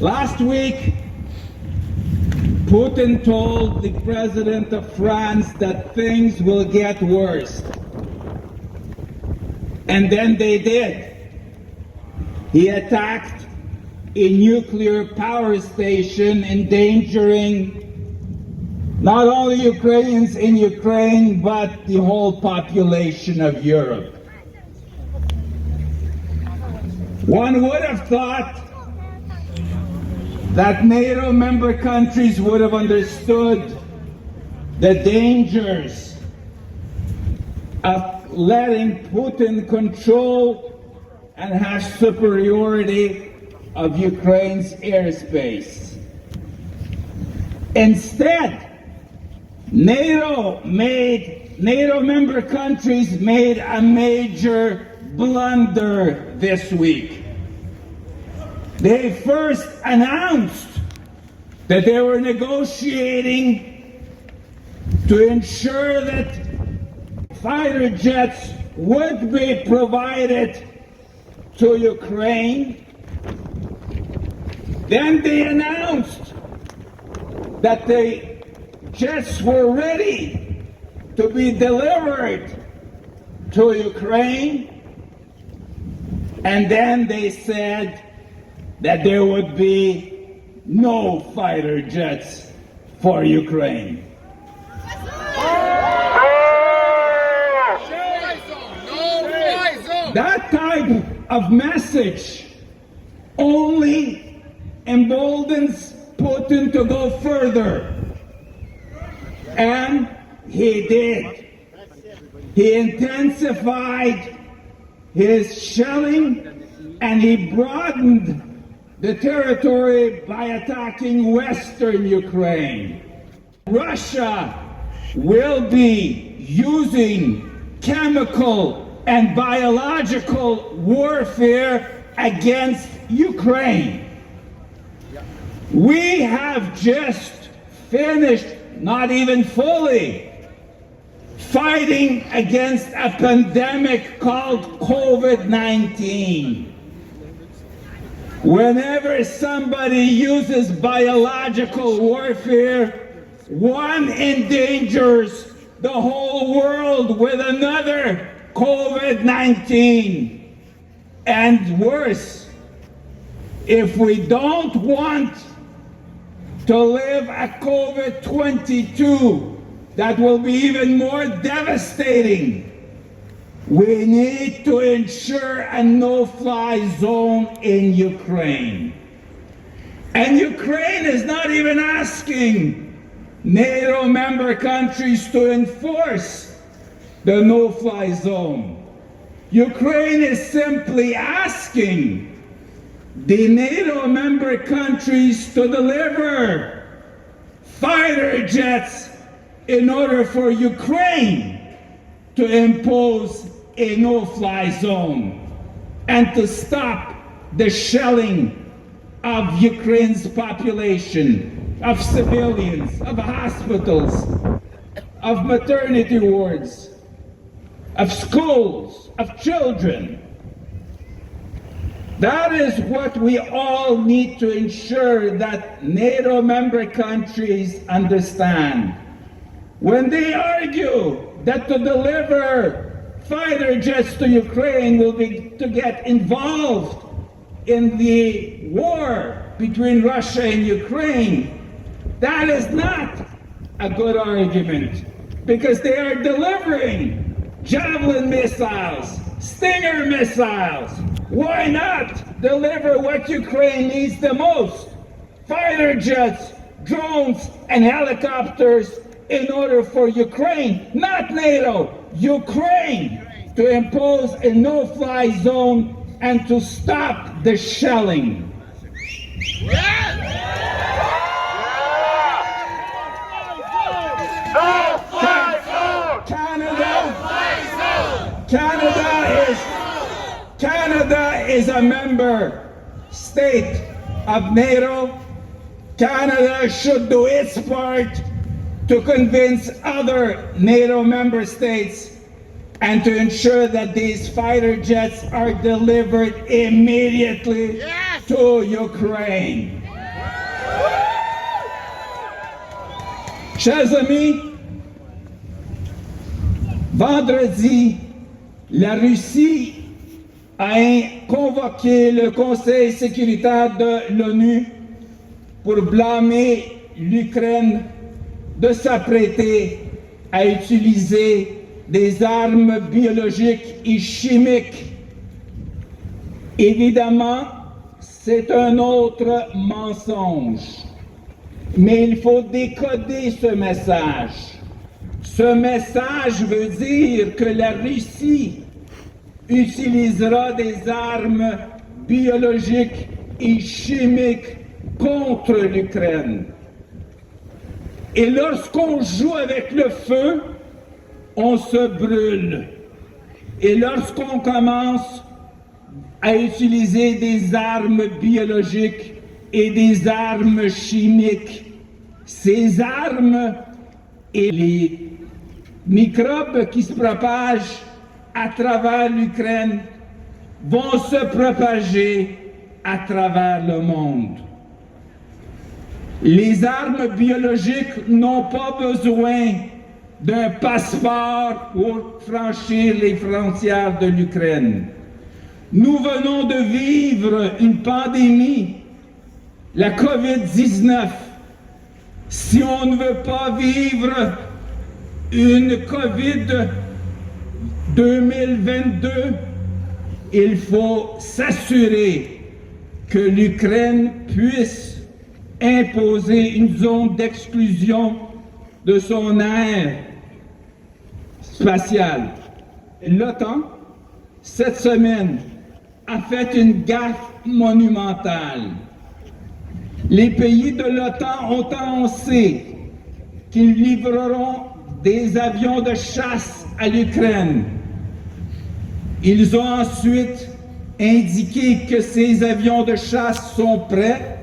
Last week, Putin told the president of France that things will get worse. And then they did. He attacked a nuclear power station, endangering not only Ukrainians in Ukraine, but the whole population of Europe. One would have thought that NATO member countries would have understood the dangers of letting Putin control and have superiority of Ukraine's airspace. Instead, NATO member countries made a major blunder this week. They first announced that they were negotiating to ensure that fighter jets would be provided to Ukraine. Then they announced that the jets were ready to be delivered to Ukraine. And then they said that there would be no fighter jets for Ukraine. That type of message only emboldens Putin to go further. And he did. He intensified his shelling, and he broadened the territory by attacking Western Ukraine. Russia will be using chemical and biological warfare against Ukraine. We have just finished, not even fully, fighting against a pandemic called COVID-19. Whenever somebody uses biological warfare, one endangers the whole world with another COVID-19. And worse, if we don't want to live a COVID-22 that will be even more devastating, we need to ensure a no-fly zone in Ukraine. And Ukraine is not even asking NATO member countries to enforce the no-fly zone. Ukraine is simply asking the NATO member countries to deliver fighter jets in order for Ukraine to impose a no-fly zone and to stop the shelling of Ukraine's population, of civilians, of hospitals, of maternity wards, of schools, of children. That is what we all need to ensure that NATO member countries understand. When they argue that to deliver fighter jets to Ukraine will be to get involved in the war between Russia and Ukraine, that is not a good argument, because they are delivering Javelin missiles, Stinger missiles. Why not deliver what Ukraine needs the most? Fighter jets, drones, and helicopters in order for Ukraine, not NATO, Ukraine, to impose a no-fly zone and to stop the shelling. Canada is a member state of NATO. Canada should do its part to convince other NATO member states and to ensure that these fighter jets are delivered immediately to Ukraine. Chers amis, vendredi, la Russie a convoqué le Conseil sécuritaire de l'ONU pour blâmer l'Ukraine de s'apprêter à utiliser des armes biologiques et chimiques. Évidemment, c'est un autre mensonge. Mais il faut décoder ce message. Ce message veut dire que la Russie utilisera des armes biologiques et chimiques contre l'Ukraine. Et lorsqu'on joue avec le feu, on se brûle. Et lorsqu'on commence à utiliser des armes biologiques et des armes chimiques, ces armes et les microbes qui se propagent à travers l'Ukraine vont se propager à travers le monde. Les armes biologiques n'ont pas besoin d'un passeport pour franchir les frontières de l'Ukraine. Nous venons de vivre une pandémie, la COVID-19. Si on ne veut pas vivre une COVID 2022, il faut s'assurer que l'Ukraine puisse imposer une zone d'exclusion de son aire spatiale. L'OTAN, cette semaine, a fait une gaffe monumentale. Les pays de l'OTAN ont annoncé qu'ils livreront des avions de chasse à l'Ukraine. Ils ont ensuite indiqué que ces avions de chasse sont prêts.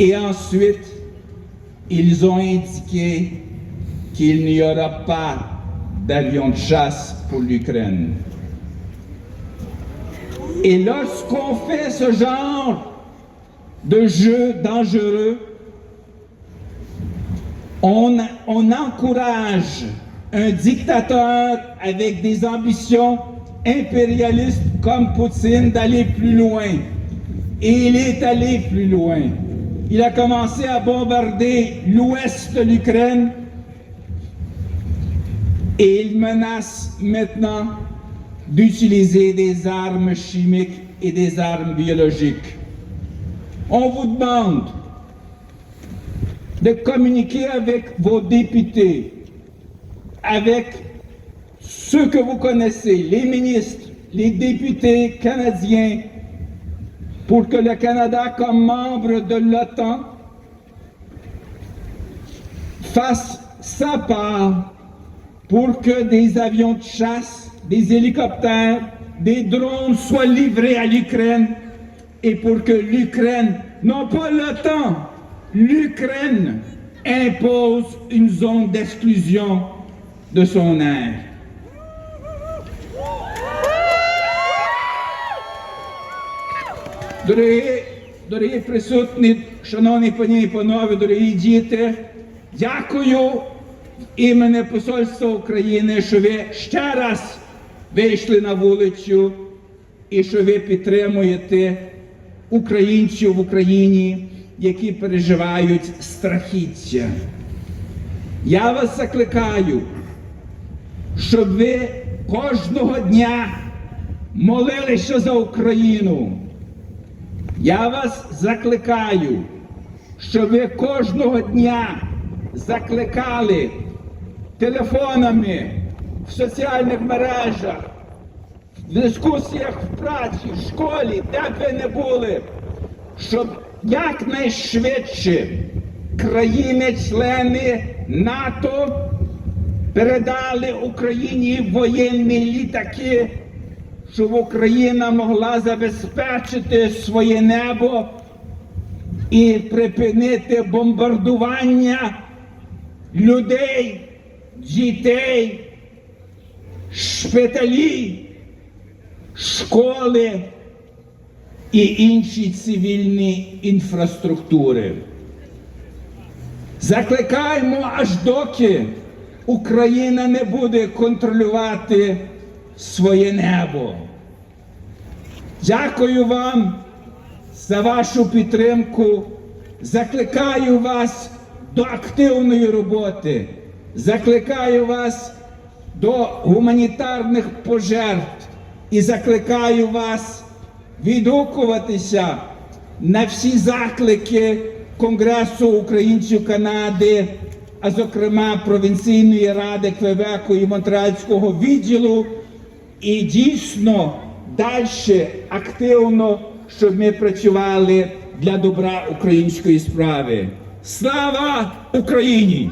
Et ensuite, ils ont indiqué qu'il n'y aura pas d'avions de chasse pour l'Ukraine. Et lorsqu'on fait ce genre de jeu dangereux, on encourage un dictateur avec des ambitions impérialistes comme Poutine d'aller plus loin. Et il est allé plus loin. Il a commencé à bombarder l'ouest de l'Ukraine et il menace maintenant d'utiliser des armes chimiques et des armes biologiques. On vous demande de communiquer avec vos députés, avec ceux que vous connaissez, les ministres, les députés canadiens, pour que le Canada, comme membre de l'OTAN, fasse sa part pour que des avions de chasse, des hélicoptères, des drones soient livrés à l'Ukraine et pour que l'Ukraine, non pas l'OTAN, l'Ukraine impose une zone d'exclusion de son aire. Дорогі присутні, шановні пані і панове, дорогі діти, дякую в імені Посольства України, що ви ще раз вийшли на вулицю і що ви підтримуєте українців в Україні, які переживають страхіття. Я вас закликаю, щоб ви кожного дня молилися за Україну. Я вас закликаю, щоб ви кожного дня закликали телефонами, в соціальних мережах, в дискусіях в праці, в школі, де б ви не були, щоб якнайшвидше країни-члени НАТО передали Україні воєнні літаки, щоб Україна могла забезпечити своє небо і припинити бомбардування людей, дітей, шпиталі, школи і інші цивільні інфраструктури. Закликаємо, аж доки Україна не буде контролювати своє небо. Дякую вам за вашу підтримку. Закликаю вас до активної роботи. Закликаю вас до гуманітарних пожертв. І закликаю вас відгукуватися на всі заклики Конгресу українців Канади, а зокрема Провінційної ради Квебеку і Монреальського відділу, і дійсно далі активно, щоб ми працювали для добра української справи. Слава Україні!